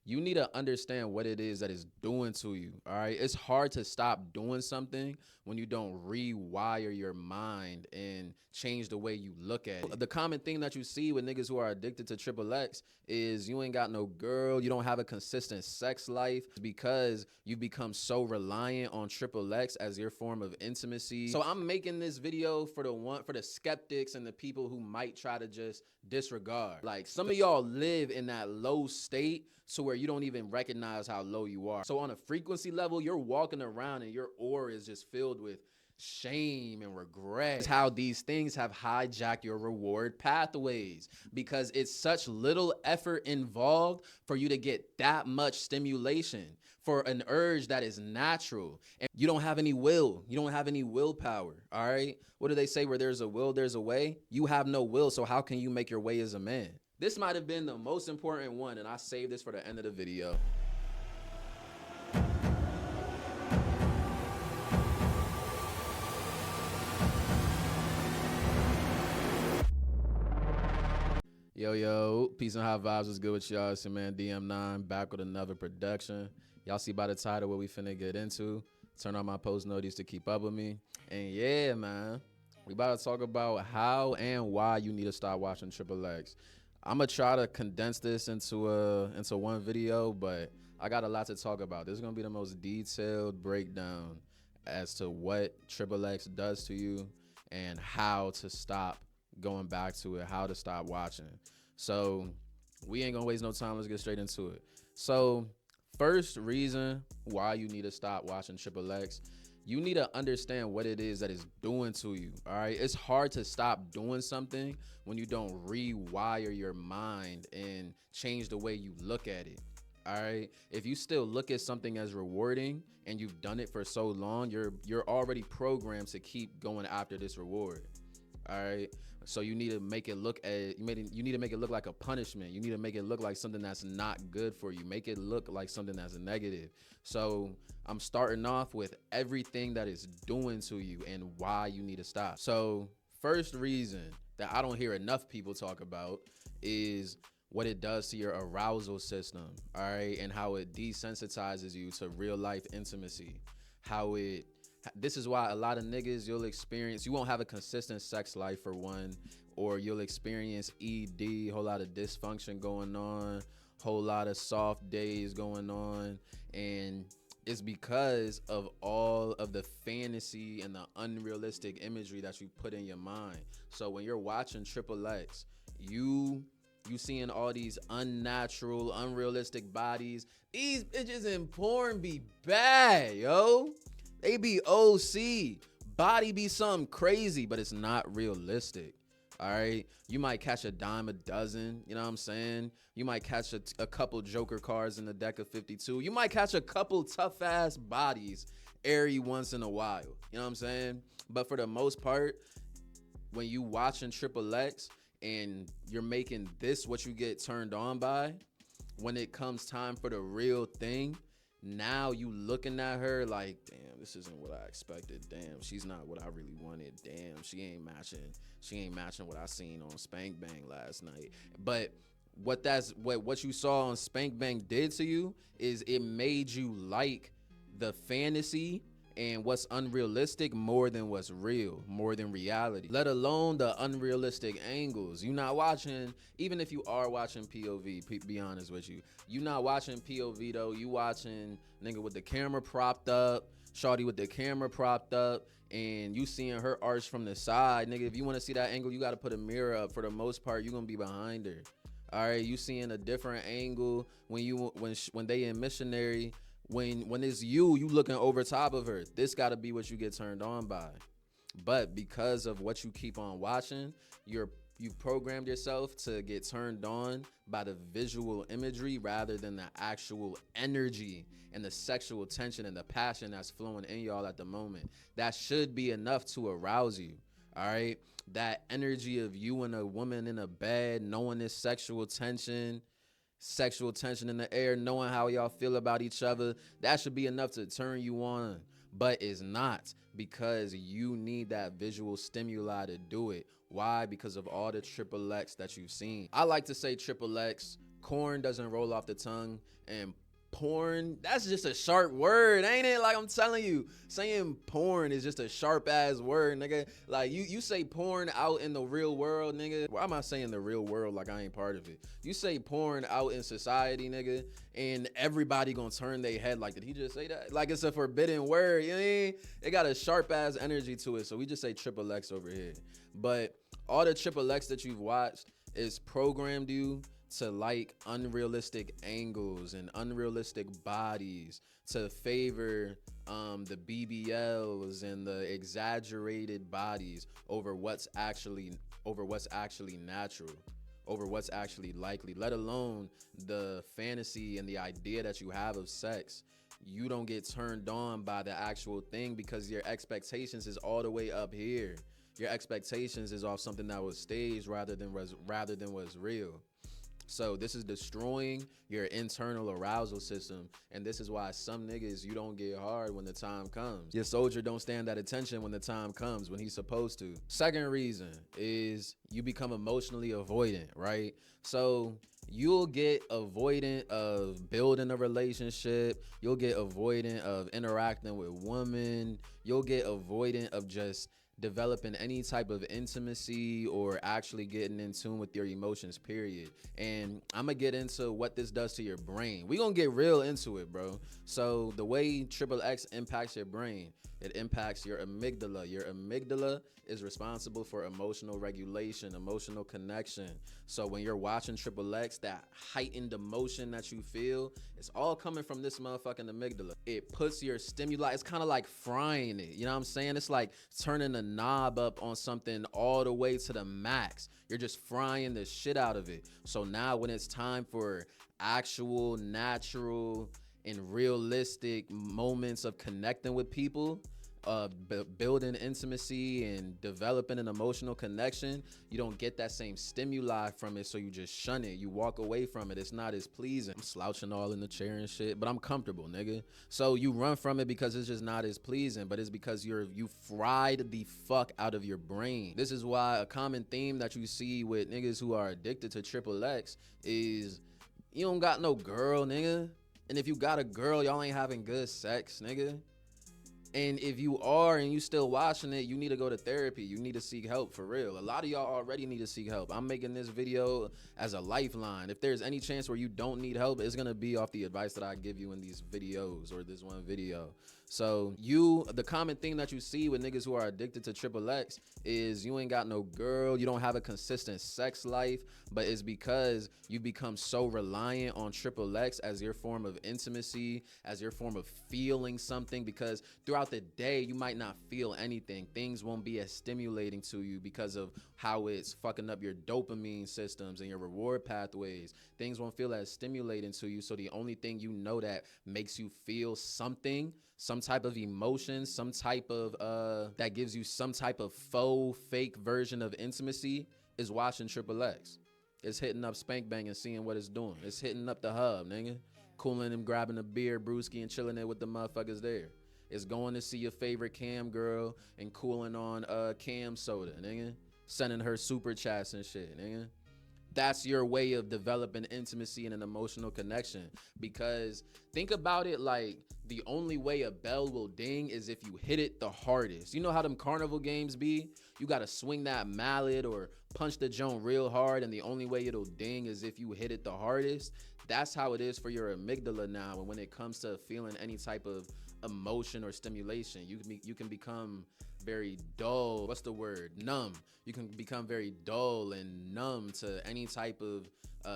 You need to understand what it is that is doing to you. All right. It's hard to stop doing something when you don't rewire your mind and change the way you look at it. The common thing that you see with niggas who are addicted to triple X is you ain't got no girl, you don't have a consistent sex life because you become so reliant on triple X as your form of intimacy. So I'm making this video for the skeptics and the people who might try to just disregard. Like, some of y'all live in that low state to where you don't even recognize how low you are. So on a frequency level, you're walking around and your aura is just filled with shame and regret. It's how these things have hijacked your reward pathways, because it's such little effort involved for you to get that much stimulation for an urge that is natural. And you don't have any will. You don't have any willpower. All right. What do they say? Where there's a will, there's a way. You have no will. So how can you make your way as a man? This might have been the most important one, and I saved this for the end of the video. Yo, peace and high vibes. What's good with y'all? It's your man DM9 back with another production. Y'all see by the title what we finna get into. Turn on my post notice to keep up with me. And yeah, man, we about to talk about how and why you need to stop watching triple X. I'm gonna try to condense this into one video, but I got a lot to talk about. This is gonna be the most detailed breakdown as to what triple X does to you and how to stop going back to it, how to stop watching. So we ain't gonna waste no time. Let's get straight into it. So first reason why you need to stop watching triple X, you need to understand what it is that is doing to you. All right. It's hard to stop doing something when you don't rewire your mind and change the way you look at it. All right. If you still look at something as rewarding and you've done it for so long, you're already programmed to keep going after this reward. All right. So you need to make it look you need to make it look like a punishment. You need to make it look like something that's not good for you. Make it look like something that's negative. So I'm starting off with everything that is doing to you and why you need to stop. So first reason that I don't hear enough people talk about is what it does to your arousal system. All right. And how it desensitizes you to real life intimacy. This is why a lot of niggas, you won't have a consistent sex life for one, or you'll experience ED, whole lot of dysfunction going on, whole lot of soft days going on. And it's because of all of the fantasy and the unrealistic imagery that you put in your mind. So when you're watching triple X, you seeing all these unnatural, unrealistic bodies. These bitches in porn be bad, yo. They be OC. Body be something crazy, but it's not realistic. All right. You might catch a dime a dozen. You know what I'm saying? You might catch a couple Joker cards in the deck of 52. You might catch a couple tough ass bodies every once in a while. You know what I'm saying? But for the most part, when you watching triple X and you're making this what you get turned on by, when it comes time for the real thing, now you looking at her like, damn, this isn't what I expected. Damn, she's not what I really wanted. Damn, she ain't matching what I seen on Spank Bang last night. But what you saw on Spank Bang did to you is it made you like the fantasy and what's unrealistic more than what's real, more than reality, let alone the unrealistic angles. You not watching, even if you are watching POV, be honest with you, you not watching POV though. You watching nigga with the camera propped up, shorty with the camera propped up, and you seeing her arch from the side. Nigga, if you want to see that angle, you got to put a mirror up. For the most part, you're gonna be behind her. All right, you seeing a different angle when they in missionary. When it's you looking over top of her. This got to be what you get turned on by. But because of what you keep on watching, you've programmed yourself to get turned on by the visual imagery rather than the actual energy and the sexual tension and the passion that's flowing in y'all at the moment. That should be enough to arouse you. All right. That energy of you and a woman in a bed, knowing this sexual tension in the air, knowing how y'all feel about each other, that should be enough to turn you on. But it's not, because you need that visual stimuli to do it. Why? Because of all the triple X that you've seen. I like to say triple X corn doesn't roll off the tongue, and porn, that's just a sharp word, ain't it? Like, I'm telling you, saying porn is just a sharp ass word, nigga. Like, you say porn out in the real world, nigga. Why am I saying the real world like I ain't part of it? You say porn out in society, nigga, and everybody gonna turn their head like, did he just say that? Like, it's a forbidden word, you know what I mean? It got a sharp ass energy to it, so we just say triple X over here. But all the triple X that you've watched is programmed you to like unrealistic angles and unrealistic bodies, to favor the BBLs and the exaggerated bodies over what's actually natural, over what's actually likely, let alone the fantasy and the idea that you have of sex. You don't get turned on by the actual thing because your expectations is all the way up here. Your expectations is off something that was staged rather than was real. So this is destroying your internal arousal system, and this is why some niggas, you don't get hard when the time comes. Your soldier don't stand at attention when the time comes, when he's supposed to. Second reason is you become emotionally avoidant, right? So you'll get avoidant of building a relationship. You'll get avoidant of interacting with women. You'll get avoidant of just developing any type of intimacy or actually getting in tune with your emotions, period. And I'm gonna get into what this does to your brain. We gonna get real into it, bro. So the way triple X impacts your brain, it impacts your amygdala. Your amygdala is responsible for emotional regulation, emotional connection. So when you're watching triple X, that heightened emotion that you feel, it's all coming from this motherfucking amygdala. It puts your stimuli, it's kind of like frying it. You know what I'm saying? It's like turning the knob up on something all the way to the max. You're just frying the shit out of it. So now when it's time for actual, natural, and realistic moments of connecting with people, building intimacy and developing an emotional connection, you don't get that same stimuli from it, so you just shun it. You walk away from it. It's not as pleasing. I'm slouching all in the chair and shit, but I'm comfortable, nigga. So you run from it because it's just not as pleasing, but it's because you fried the fuck out of your brain. This is why a common theme that you see with niggas who are addicted to triple X is you don't got no girl, nigga. And if you got a girl, y'all ain't having good sex, nigga. And if you are and you still watching it, you need to go to therapy. You need to seek help, for real. A lot of y'all already need to seek help. I'm making this video as a lifeline. If there's any chance where you don't need help, it's gonna be off the advice that I give you in these videos or this one video. So the common thing that you see with niggas who are addicted to triple X is you ain't got no girl, you don't have a consistent sex life, but it's because you become so reliant on triple X as your form of intimacy, as your form of feeling something, because throughout the day, you might not feel anything. Things won't be as stimulating to you because of how it's fucking up your dopamine systems and your reward pathways. Things won't feel as stimulating to you. So the only thing you know that makes you feel something, some type of emotion, some type of, that gives you some type of faux, fake version of intimacy is watching triple X. It's hitting up Spank Bang and seeing what it's doing. It's hitting up the hub, nigga. Cooling and grabbing a beer, brewski, and chilling there with the motherfuckers there. It's going to see your favorite cam girl and cooling on cam soda, nigga. Sending her super chats and shit, nigga. That's your way of developing intimacy and an emotional connection. Because think about it like the only way a bell will ding is if you hit it the hardest. You know how them carnival games be? You gotta swing that mallet or punch the joint real hard, and the only way it'll ding is if you hit it the hardest. That's how it is for your amygdala now. And when it comes to feeling any type of emotion or stimulation, you can become very dull. What's the word? Numb. You can become very dull and numb to any type of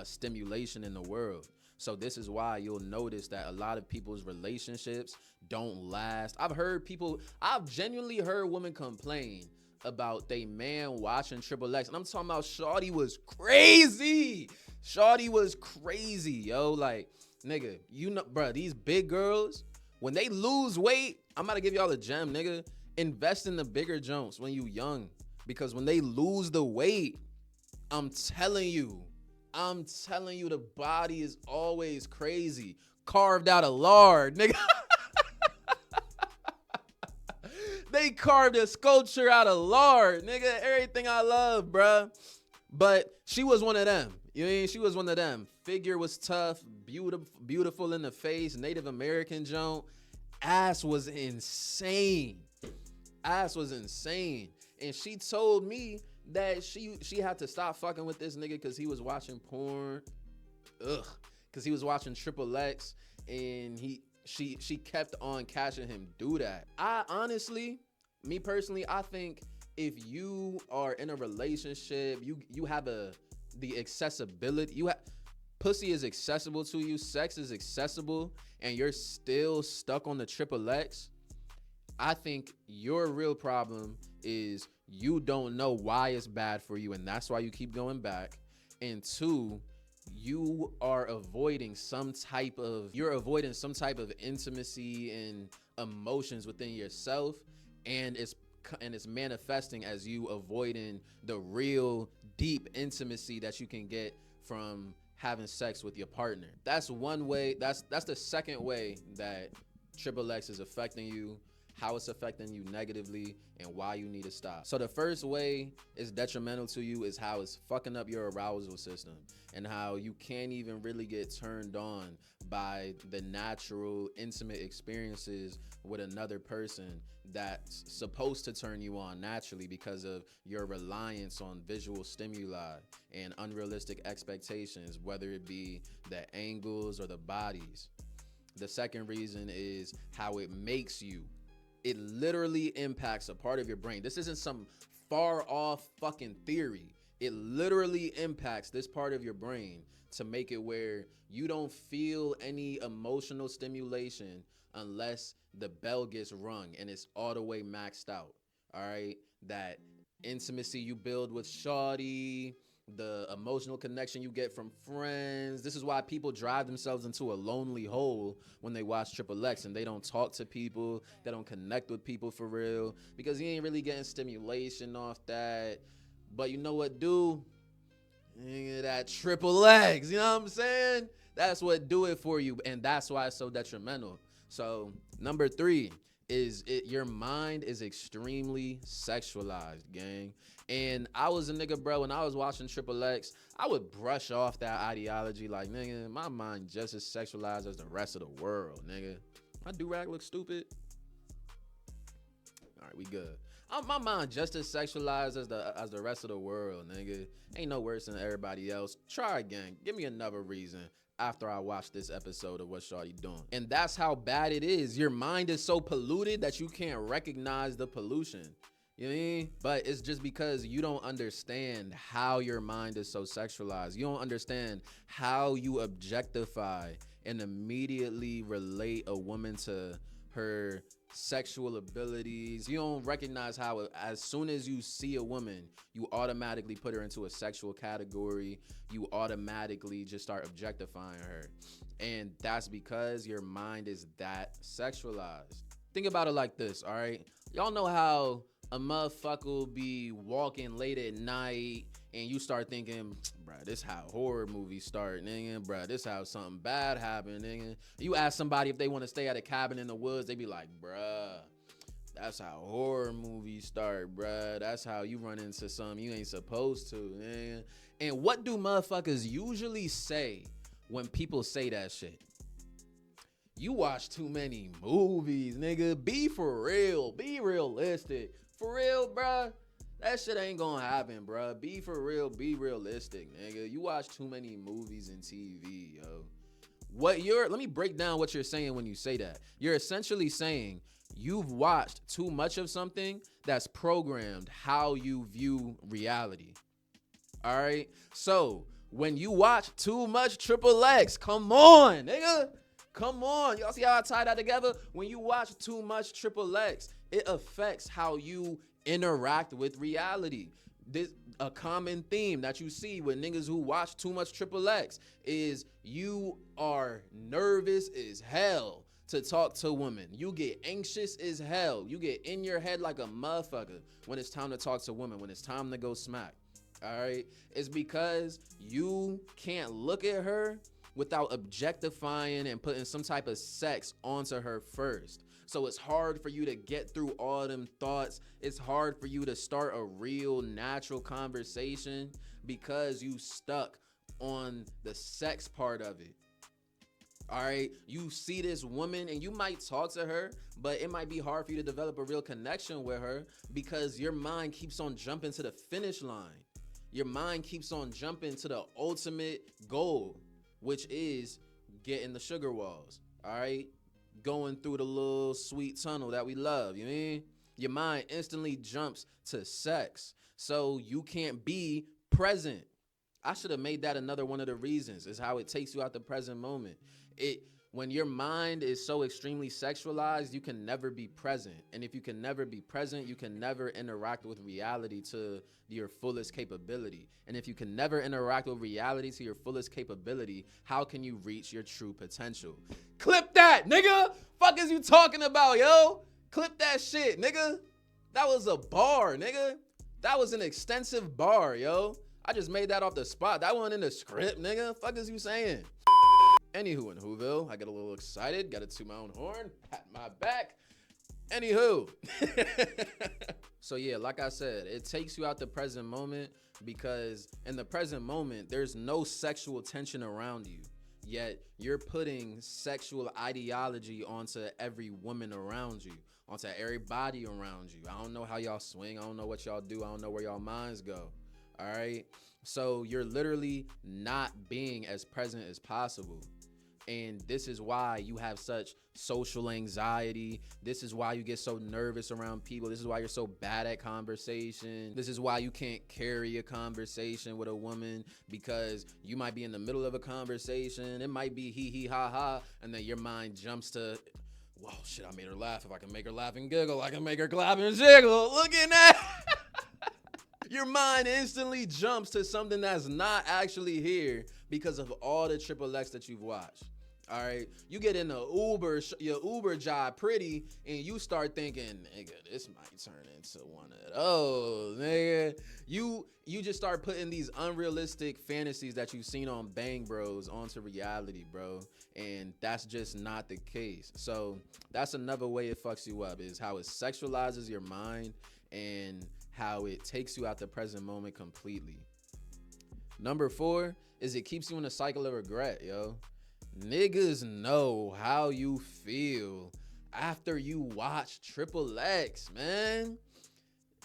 stimulation in the world. So this is why you'll notice that a lot of people's relationships don't last. I've genuinely heard women complain about they man watching triple X, and I'm talking about shawty was crazy. Shawty was crazy, yo. Like, nigga, you know, bruh, these big girls, when they lose weight, I'm about to give y'all a gem, nigga. Invest in the bigger jumps when you young, because when they lose the weight, I'm telling you, the body is always crazy. Carved out of lard, nigga. They carved a sculpture out of lard, nigga. Everything I love, bruh. But she was one of them. You know what I mean? She was one of them. Figure was tough, beautiful in the face, Native American joint. Ass was insane. Ass was insane. And she told me that she had to stop fucking with this nigga because he was watching porn. Ugh. Because he was watching Triple X, and she kept on catching him do that. I honestly, me personally, I think if you are in a relationship, you have the accessibility, pussy is accessible to you, sex is accessible, and you're still stuck on the Triple X, I think your real problem is you don't know why it's bad for you, and that's why you keep going back. And two, you are avoiding some type of intimacy and emotions within yourself, and it's manifesting as you avoiding the real deep intimacy that you can get from having sex with your partner. That's one way. That's the second way that Triple X is affecting you, how it's affecting you negatively, and why you need to stop. So the first way is detrimental to you is how it's fucking up your arousal system, and how you can't even really get turned on by the natural intimate experiences with another person that's supposed to turn you on naturally because of your reliance on visual stimuli and unrealistic expectations, whether it be the angles or the bodies. The second reason is how it makes you. It literally impacts a part of your brain. This isn't some far off fucking theory. It literally impacts this part of your brain to make it where you don't feel any emotional stimulation unless the bell gets rung and it's all the way maxed out. All right. That intimacy you build with shawty, the emotional connection you get from friends. This is why people drive themselves into a lonely hole when they watch Triple X and they don't talk to people, they don't connect with people for real, because you ain't really getting stimulation off that. But you know what, dude? That Triple X, you know what I'm saying? That's what do it for you, and that's why it's so detrimental. So number 3 is your mind is extremely sexualized, gang. And I was a nigga, bro, when I was watching Triple X, I would brush off that ideology like, nigga, my mind just as sexualized as the rest of the world, nigga. My do-rag look stupid. All right, we good. My mind just as sexualized as the rest of the world, nigga. Ain't no worse than everybody else. Try again. Give me another reason after I watch this episode of What Shawty Doing. And that's how bad it is. Your mind is so polluted that you can't recognize the pollution. You know what I mean? But it's just because you don't understand how your mind is so sexualized. You don't understand how you objectify and immediately relate a woman to her sexual abilities. You don't recognize how as soon as you see a woman, you automatically put her into a sexual category. You automatically just start objectifying her. And that's because your mind is that sexualized. Think about it like this, all right? Y'all know how a motherfucker will be walking late at night and you start thinking, bruh, this how horror movies start, nigga. Bruh, this how something bad happened, nigga. You ask somebody if they want to stay at a cabin in the woods, they be like, bruh, that's how horror movies start, bruh. That's how you run into something you ain't supposed to, nigga. And what do motherfuckers usually say when people say that shit? You watch too many movies, nigga. Be for real. Be realistic. For real, bruh. That shit ain't gonna happen, bruh. Be for real. Be realistic, nigga. You watch too many movies and TV, yo. Let me break down what you're saying when you say that. You're essentially saying you've watched too much of something that's programmed how you view reality. All right? So, when you watch too much Triple X, come on, nigga. Come on. Y'all see how I tie that together? When you watch too much Triple X, it affects how you interact with reality. This a common theme that you see with niggas who watch too much Triple X is you are nervous as hell to talk to women. You get anxious as hell. You get in your head like a motherfucker when it's time to talk to women, when it's time to go smack. All right? It's because you can't look at her without objectifying and putting some type of sex onto her first. So it's hard for you to get through all them thoughts. It's hard for you to start a real natural conversation because you stuck on the sex part of it. All right, you see this woman and you might talk to her, but it might be hard for you to develop a real connection with her because your mind keeps on jumping to the finish line. Your mind keeps on jumping to the ultimate goal, which is getting the sugar walls. All right, going through the little sweet tunnel that we love. You mean? Your mind instantly jumps to sex, so you can't be present. I should have made that another one of the reasons, is how it takes you out the present moment. When your mind is so extremely sexualized, you can never be present. And if you can never be present, you can never interact with reality to your fullest capability. And if you can never interact with reality to your fullest capability, how can you reach your true potential? Clip that, nigga! Fuck is you talking about, yo? Clip that shit, nigga. That was a bar, nigga. That was an extensive bar, yo. I just made that off the spot. That wasn't in the script, nigga. Fuck is you saying? Anywho, in Whoville, I get a little excited, got to toot my own horn, pat my back. Anywho. So yeah, like I said, it takes you out the present moment because in the present moment, there's no sexual tension around you. Yet you're putting sexual ideology onto every woman around you, onto everybody around you. I don't know how y'all swing. I don't know what y'all do. I don't know where y'all minds go. All right. So you're literally not being as present as possible. And this is why you have such social anxiety. This is why you get so nervous around people. This is why you're so bad at conversation. This is why you can't carry a conversation with a woman, because you might be in the middle of a conversation. It might be hee hee ha ha. And then your mind jumps to, whoa, shit, I made her laugh. If I can make her laugh and giggle, I can make her clap and jiggle. Look at that. Your mind instantly jumps to something that's not actually here because of all the Triple X that you've watched. All right, you get in the Uber, your Uber job pretty, and you start thinking, nigga, this might turn into one of those, nigga. You just start putting these unrealistic fantasies that you've seen on Bang Bros onto reality, bro, and that's just not the case. So that's another way it fucks you up, is how it sexualizes your mind and how it takes you out the present moment completely. Number 4 is it keeps you in a cycle of regret, yo. Niggas know how you feel after you watch Triple X, man.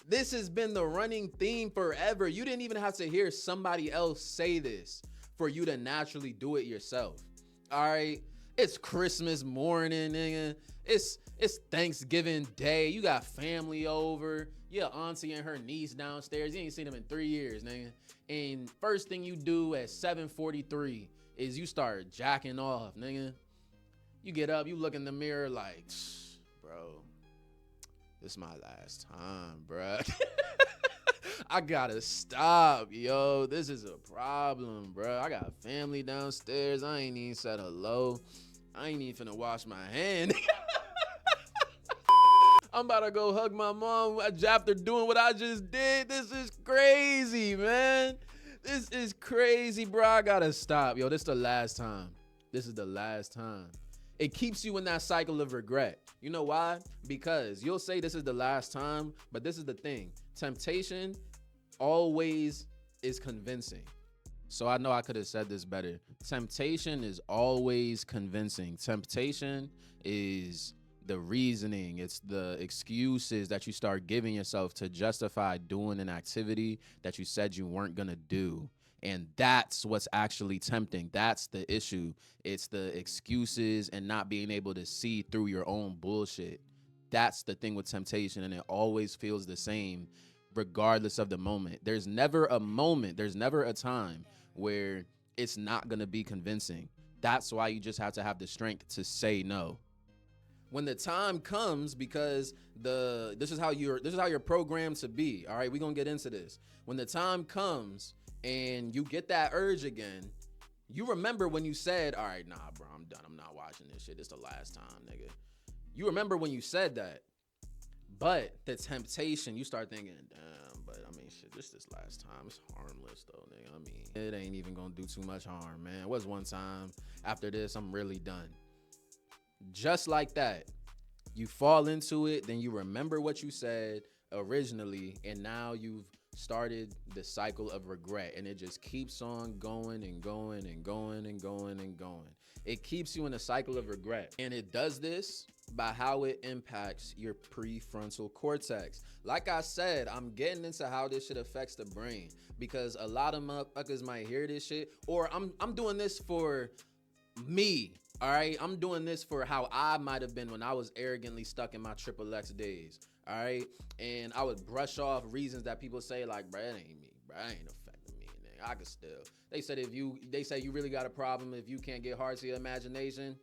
This has been the running theme forever. You didn't even have to hear somebody else say this for you to naturally do it yourself. All right, it's Christmas morning, nigga. It's Thanksgiving Day. You got family over. Your auntie and her niece downstairs. You ain't seen them in 3 years, nigga. And first thing you do at 7:43 is you start jacking off, nigga. You get up, you look in the mirror like, bro, this is my last time, bro. I gotta stop, yo. This is a problem, bro. I got family downstairs. I ain't even said hello. I ain't even finna wash my hand. I'm about to go hug my mom after doing what I just did. This is crazy, man. This is crazy, bro. I gotta stop. Yo, this is the last time. This is the last time. It keeps you in that cycle of regret. You know why? Because you'll say this is the last time, but this is the thing. Temptation always is convincing. So I know I could have said this better. Temptation is always convincing. Temptation is the reasoning, it's the excuses that you start giving yourself to justify doing an activity that you said you weren't gonna do. And that's what's actually tempting. That's the issue. It's the excuses and not being able to see through your own bullshit. That's the thing with temptation, and it always feels the same regardless of the moment. There's never a moment, there's never a time where it's not gonna be convincing. That's why you just have to have the strength to say no. When the time comes, because this is how you're programmed to be. All right, we're gonna get into this. When the time comes and you get that urge again, you remember when you said, all right, nah, bro, I'm done. I'm not watching this shit. It's the last time, nigga. You remember when you said that. But the temptation, you start thinking, damn, but I mean, shit, this last time. It's harmless, though, nigga. I mean, it ain't even gonna do too much harm, man. It was one time. After this, I'm really done. Just like that, you fall into it, then you remember what you said originally, and now you've started the cycle of regret, and it just keeps on going and going and going and going and going. It keeps you in a cycle of regret, and it does this by how it impacts your prefrontal cortex. Like I said, I'm getting into how this shit affects the brain, because a lot of motherfuckers might hear this shit, or I'm doing this for me. All right, I'm doing this for how I might have been when I was arrogantly stuck in my triple X days. All right, and I would brush off reasons that people say like, "Bro, it ain't me, bro, it ain't affecting me, nigga. I could still." They say you really got a problem if you can't get hard to your imagination.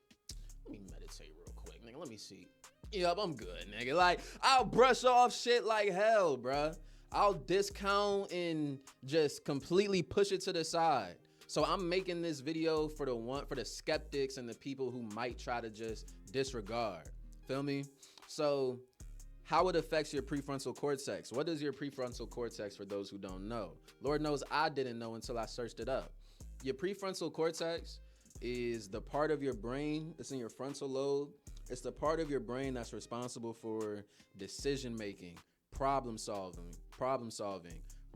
Let me meditate real quick, nigga. Let me see. Yup, I'm good, nigga. Like, I'll brush off shit like hell, bruh. I'll discount and just completely push it to the side. So I'm making this video for the skeptics and the people who might try to just disregard. Feel me? So how it affects your prefrontal cortex. What is your prefrontal cortex, for those who don't know? Lord knows I didn't know until I searched it up. Your prefrontal cortex is the part of your brain that's in your frontal lobe. It's the part of your brain that's responsible for decision making, problem solving,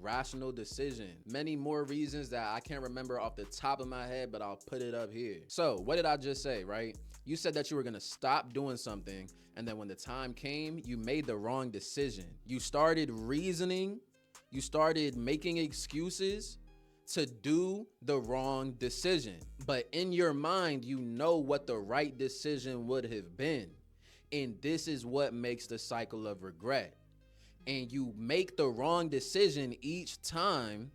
rational decision, many more reasons that I can't remember off the top of my head, but I'll put it up here. So what did I just say, right? You said that you were gonna stop doing something, and then when the time came, you made the wrong decision. You started reasoning, you started making excuses to do the wrong decision. But in your mind, you know what the right decision would have been. And this is what makes the cycle of regret. And you make the wrong decision each time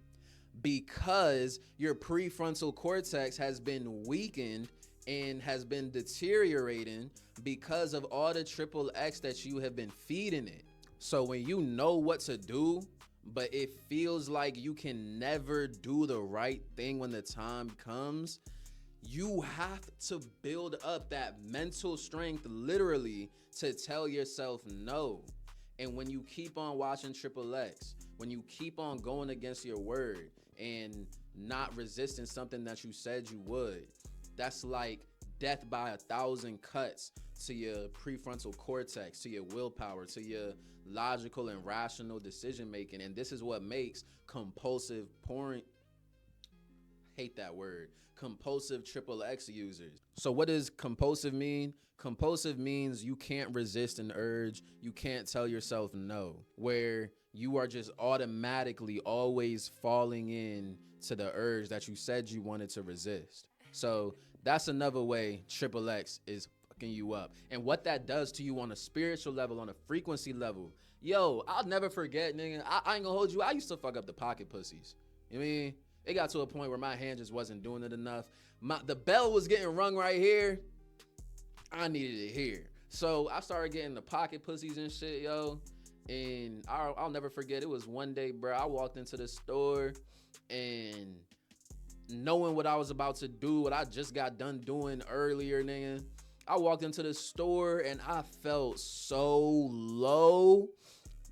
because your prefrontal cortex has been weakened and has been deteriorating because of all the triple X that you have been feeding it. So when you know what to do, but it feels like you can never do the right thing when the time comes, you have to build up that mental strength literally to tell yourself no. And when you keep on watching Triple X, when you keep on going against your word and not resisting something that you said you would, that's like death by 1,000 cuts to your prefrontal cortex, to your willpower, to your logical and rational decision making. And this is what makes compulsive porn, hate that word, compulsive triple X users. So what does compulsive mean? Compulsive means you can't resist an urge. You can't tell yourself no, where you are just automatically always falling in to the urge that you said you wanted to resist. So that's another way triple X is fucking you up. And what that does to you on a spiritual level, on a frequency level, yo, I'll never forget, nigga. I ain't gonna hold you. I used to fuck up the pocket pussies. You know what I mean? It got to a point where my hand just wasn't doing it enough. The bell was getting rung right here. I needed it here. So I started getting the pocket pussies and shit, yo. And I'll never forget, it was one day, bro. I walked into the store and knowing what I was about to do, what I just got done doing earlier, nigga. I walked into the store and I felt so low.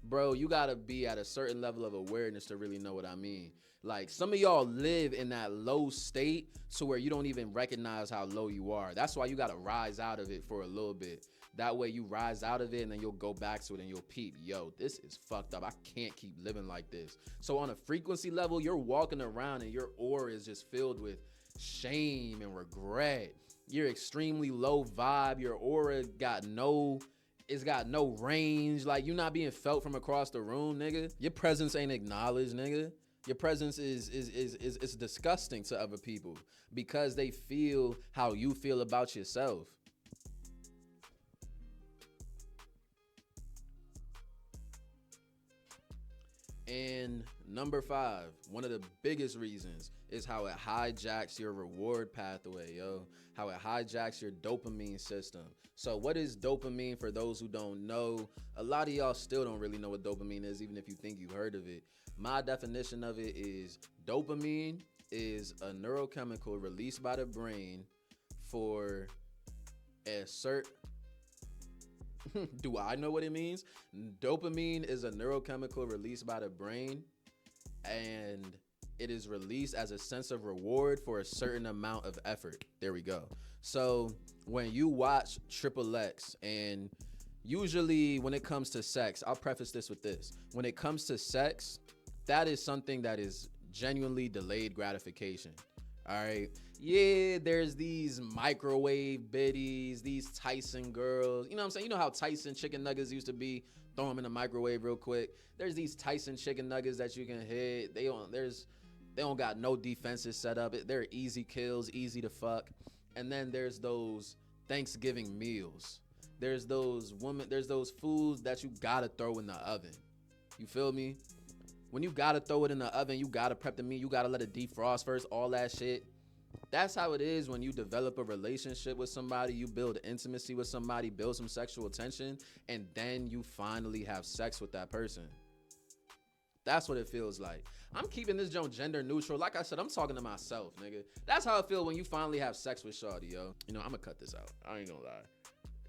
Bro, you gotta be at a certain level of awareness to really know what I mean. Like, some of y'all live in that low state to where you don't even recognize how low you are. That's why you gotta rise out of it for a little bit. That way you rise out of it and then you'll go back to it and you'll peep, yo, this is fucked up. I can't keep living like this. So on a frequency level, you're walking around and your aura is just filled with shame and regret. You're extremely low vibe. Your aura got no range. Like, you're not being felt from across the room, nigga. Your presence ain't acknowledged, nigga. Your presence is disgusting to other people because they feel how you feel about yourself. And number 5, one of the biggest reasons is how it hijacks your reward pathway, yo. How it hijacks your dopamine system. So what is dopamine, for those who don't know? A lot of y'all still don't really know what dopamine is, even if you think you've heard of it. My definition of it is dopamine is a neurochemical released by the brain for a certain... Do I know what it means? Dopamine is a neurochemical released by the brain, and it is released as a sense of reward for a certain amount of effort. There we go. So when you watch Triple X, and usually when it comes to sex, I'll preface this with this. When it comes to sex, that is something that is genuinely delayed gratification. All right. Yeah, there's these microwave biddies, these Tyson girls. You know what I'm saying? You know how Tyson chicken nuggets used to be? Throw them in the microwave real quick. There's these Tyson chicken nuggets that you can hit. They don't got no defenses set up. They're easy kills, easy to fuck. And then there's those Thanksgiving meals. There's those foods that you gotta throw in the oven. You feel me? When you gotta throw it in the oven, you gotta prep the meat, you gotta let it defrost first, all that shit. That's how it is when you develop a relationship with somebody, you build intimacy with somebody, build some sexual tension, and then you finally have sex with that person. That's what it feels like. I'm keeping this joint gender neutral. Like I said, I'm talking to myself, nigga. That's how it feels when you finally have sex with shawty, yo. You know, I'm gonna cut this out. I ain't gonna lie.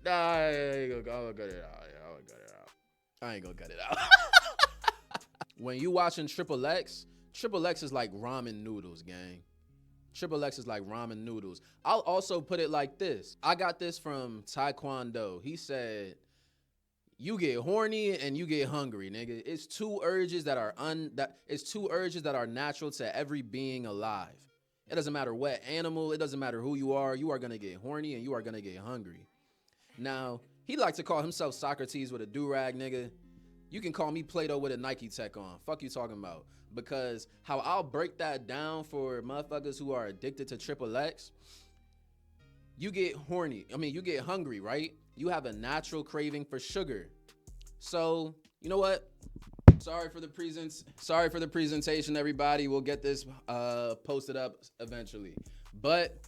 Nah, I ain't gonna cut it out. I ain't gonna cut it out. When you watching Triple X is like ramen noodles, gang. Triple X is like ramen noodles. I'll also put it like this. I got this from Taekwondo. He said, you get horny and you get hungry, nigga. It's two urges that are natural to every being alive. It doesn't matter what animal, it doesn't matter who you are gonna get horny and you are gonna get hungry. Now, he likes to call himself Socrates with a do-rag, nigga. You can call me Plato with a Nike Tech on. Fuck you talking about. Because how I'll break that down for motherfuckers who are addicted to Triple X, you get hungry, right? You have a natural craving for sugar. So, you know what? Sorry for the presentation, everybody. We'll get this posted up eventually. But,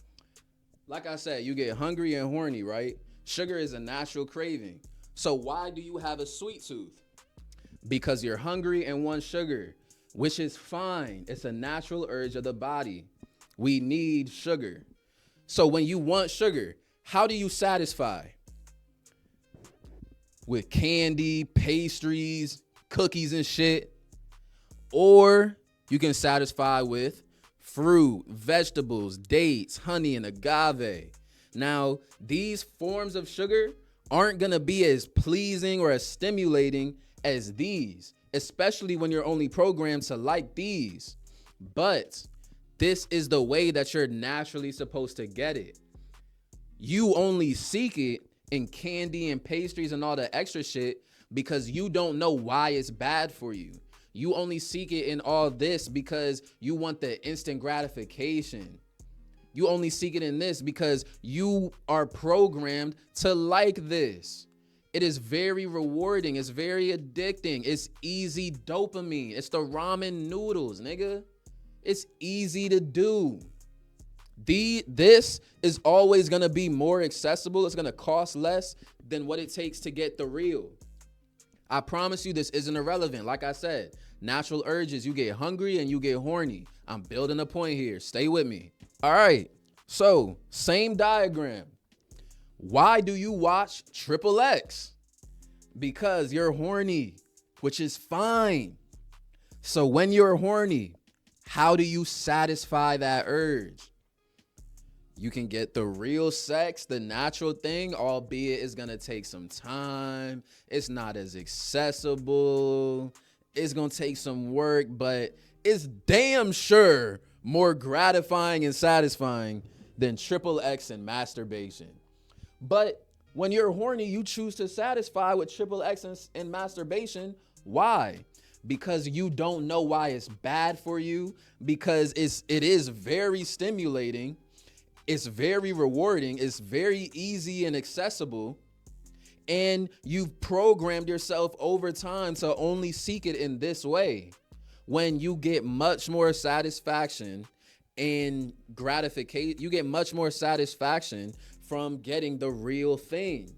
like I said, you get hungry and horny, right? Sugar is a natural craving. So why do you have a sweet tooth? Because you're hungry and want sugar, which is fine. It's a natural urge of the body. We need sugar. So when you want sugar, how do you satisfy? With candy, pastries, cookies and shit. Or you can satisfy with fruit, vegetables, dates, honey, and agave. Now, these forms of sugar aren't gonna be as pleasing or as stimulating as these, especially when you're only programmed to like these. But this is the way that you're naturally supposed to get it. You only seek it in candy and pastries and all the extra shit because you don't know why it's bad for you. You only seek it in all this because you want the instant gratification. You only seek it in this because you are programmed to like this. It is very rewarding. It's very addicting. It's easy dopamine. It's the ramen noodles, nigga. It's easy to do. This is always going to be more accessible. It's going to cost less than what it takes to get the real. I promise you this isn't irrelevant. Like I said, natural urges. You get hungry and you get horny. I'm building a point here. Stay with me. All right. So, same diagram. Why do you watch Triple X? Because you're horny, which is fine. So when you're horny, how do you satisfy that urge? You can get the real sex, the natural thing, albeit it's going to take some time. It's not as accessible. It's going to take some work, but it's damn sure more gratifying and satisfying than Triple X and masturbation. But when you're horny, you choose to satisfy with Triple X and masturbation. Why? Because you don't know why it's bad for you, because it is very stimulating. It's very rewarding. It's very easy and accessible. And you've programmed yourself over time to only seek it in this way. When you get much more satisfaction and gratification, you get much more satisfaction from getting the real thing.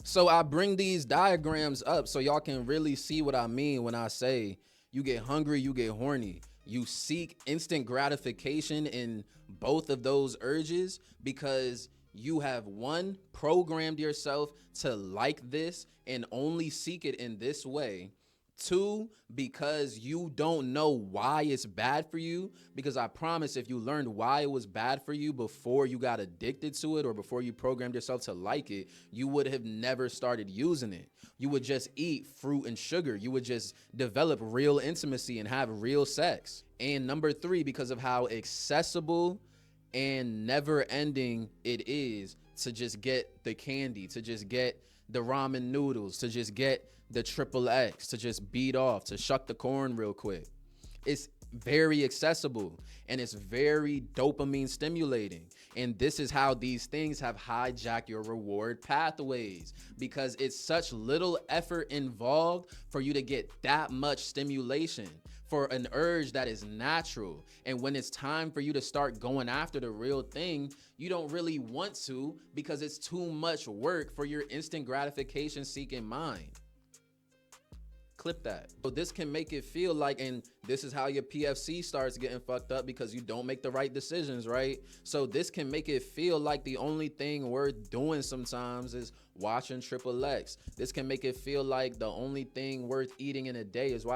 So I bring these diagrams up so y'all can really see what I mean when I say you get hungry, you get horny. You seek instant gratification in both of those urges because you have, one, programmed yourself to like this and only seek it in this way. 2, because you don't know why it's bad for you. Because I promise, if you learned why it was bad for you before you got addicted to it or before you programmed yourself to like it, you would have never started using it. You would just eat fruit and sugar. You would just develop real intimacy and have real sex. And number 3, because of how accessible and never ending it is to just get the candy, to just get the ramen noodles, to just get the XXX, to just beat off, to shuck the corn real quick. It's very accessible and it's very dopamine stimulating. And this is how these things have hijacked your reward pathways, because it's such little effort involved for you to get that much stimulation for an urge that is natural. And when it's time for you to start going after the real thing, you don't really want to, because it's too much work for your instant gratification seeking mind. Clip that. So this can make it feel like, and this is how your PFC starts getting fucked up, because you don't make the right decisions, right? So this can make it feel like the only thing worth doing sometimes is watching XXX. This can make it feel like the only thing worth eating in a day is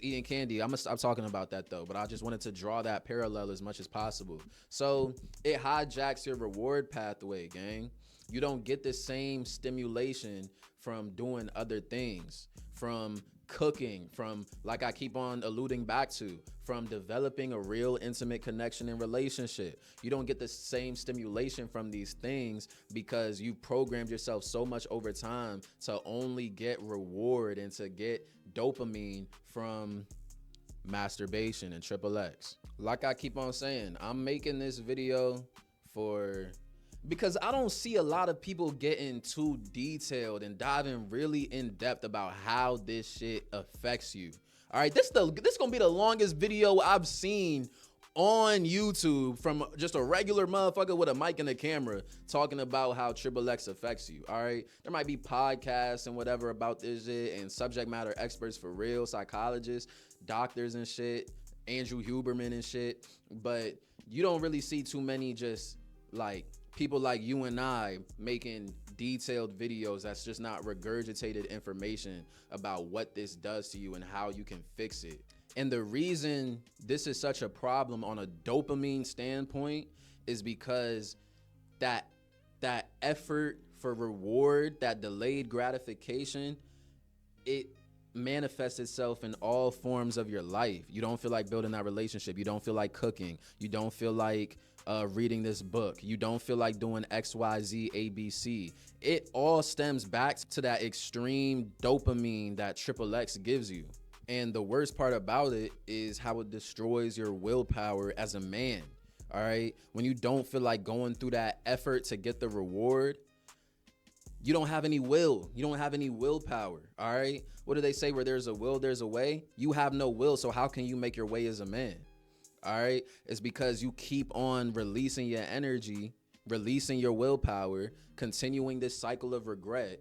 eating candy. I'm gonna stop talking about that though, but I just wanted to draw that parallel as much as possible. So it hijacks your reward pathway, gang. You don't get the same stimulation from doing other things, from cooking, from, like I keep on alluding back to, from developing a real intimate connection and relationship. You don't get the same stimulation from these things because you programmed yourself so much over time to only get reward and to get dopamine from masturbation and XXX. Like I keep on saying, I'm making this video because I don't see a lot of people getting too detailed and diving really in depth about how this shit affects you. All right, this gonna be the longest video I've seen on YouTube from just a regular motherfucker with a mic and a camera talking about how XXX affects you. All right, there might be podcasts and whatever about this shit and subject matter experts for real, psychologists, doctors and shit, Andrew Huberman and shit, but you don't really see too many just like people like you and I making detailed videos that's just not regurgitated information about what this does to you and how you can fix it. And the reason this is such a problem on a dopamine standpoint is because that effort for reward, that delayed gratification, it manifests itself in all forms of your life. You don't feel like building that relationship. You don't feel like cooking. You don't feel like reading this book. You don't feel like doing XYZ ABC. It all stems back to that extreme dopamine that XXX gives you. And the worst part about it is how it destroys your willpower as a man. All right, when you don't feel like going through that effort to get the reward, you don't have any will. You don't have any willpower. All right, what do they say? Where there's a will, there's a way. You have no will, so how can you make your way as a man? All right, it's because you keep on releasing your energy, releasing your willpower, continuing this cycle of regret.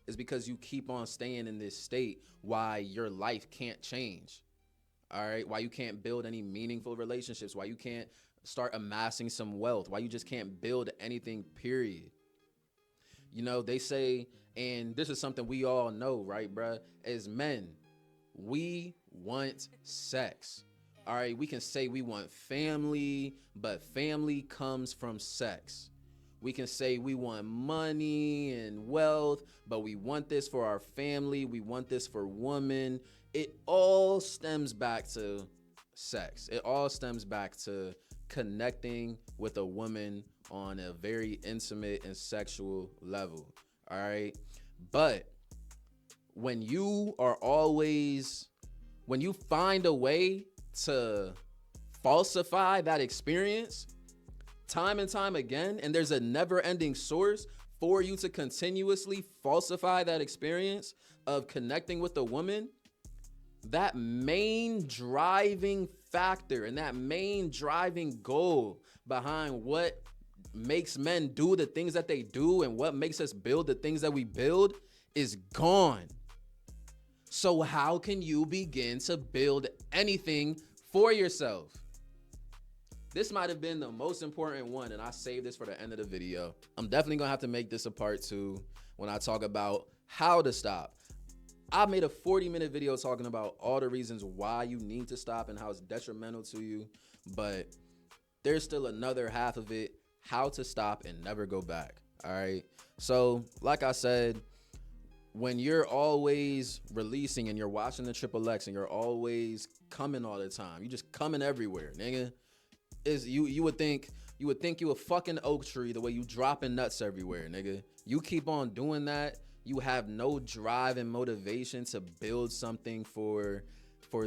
It's because you keep on staying in this state why your life can't change. All right, why you can't build any meaningful relationships, why you can't start amassing some wealth, why you just can't build anything, period. You know, they say, and this is something we all know, right, bruh? As men, we want sex. All right, we can say we want family, but family comes from sex. We can say we want money and wealth, but we want this for our family. We want this for women. It all stems back to sex. It all stems back to connecting with a woman on a very intimate and sexual level. All right. But when you find a way to falsify that experience time and time again, and there's a never-ending source for you to continuously falsify that experience of connecting with a woman, that main driving factor and that main driving goal behind what makes men do the things that they do and what makes us build the things that we build is gone. So how can you begin to build anything for yourself? This might have been the most important one, and I saved this for the end of the video. I'm definitely gonna have to make this a part 2 when I talk about how to stop. I made a 40-minute video talking about all the reasons why you need to stop and how it's detrimental to you. But there's still another half of it, how to stop and never go back. All right. So like I said, when you're always releasing and you're watching the Triple X and you're always coming all the time, you just coming everywhere, nigga. Is you would think you a fucking oak tree the way you dropping nuts everywhere, nigga. You keep on doing that, you have no drive and motivation to build something for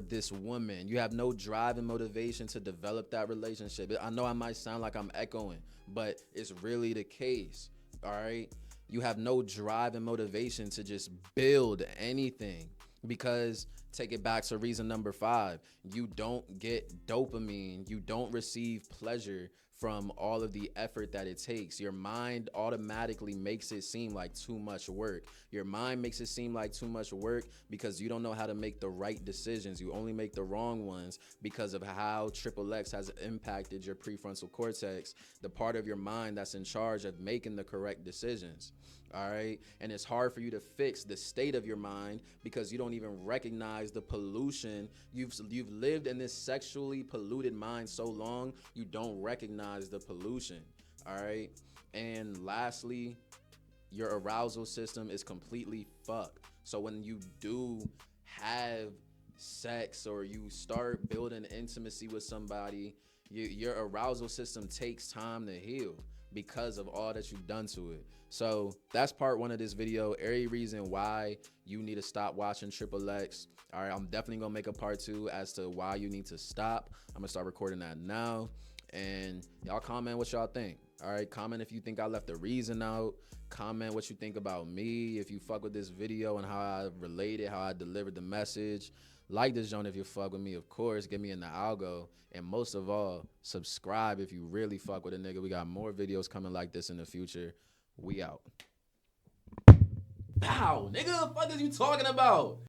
this woman. You have no drive and motivation to develop that relationship. I know I might sound like I'm echoing, but it's really the case. All right. You have no drive and motivation to just build anything, because take it back to reason number 5. You don't get dopamine. You don't receive pleasure from all of the effort that it takes. Your mind automatically makes it seem like too much work. Your mind makes it seem like too much work because you don't know how to make the right decisions. You only make the wrong ones because of how Triple X has impacted your prefrontal cortex, the part of your mind that's in charge of making the correct decisions. All right. And it's hard for you to fix the state of your mind because you don't even recognize the pollution. You've lived in this sexually polluted mind so long, you don't recognize the pollution. All right. And lastly, your arousal system is completely fucked. So when you do have sex or you start building intimacy with somebody, your arousal system takes time to heal because of all that you've done to it. So that's part 1 of this video. Every reason why you need to stop watching Triple X. All right, I'm definitely gonna make a part 2 as to why you need to stop. I'm gonna start recording that now, and y'all comment what y'all think. All right, comment if you think I left the reason out. Comment what you think about me, if you fuck with this video and how I related, how I delivered the message. Like this joint if you fuck with me, of course. Get me in the algo. And most of all, subscribe if you really fuck with a nigga. We got more videos coming like this in the future. We out. Pow, nigga, the fuck is you talking about?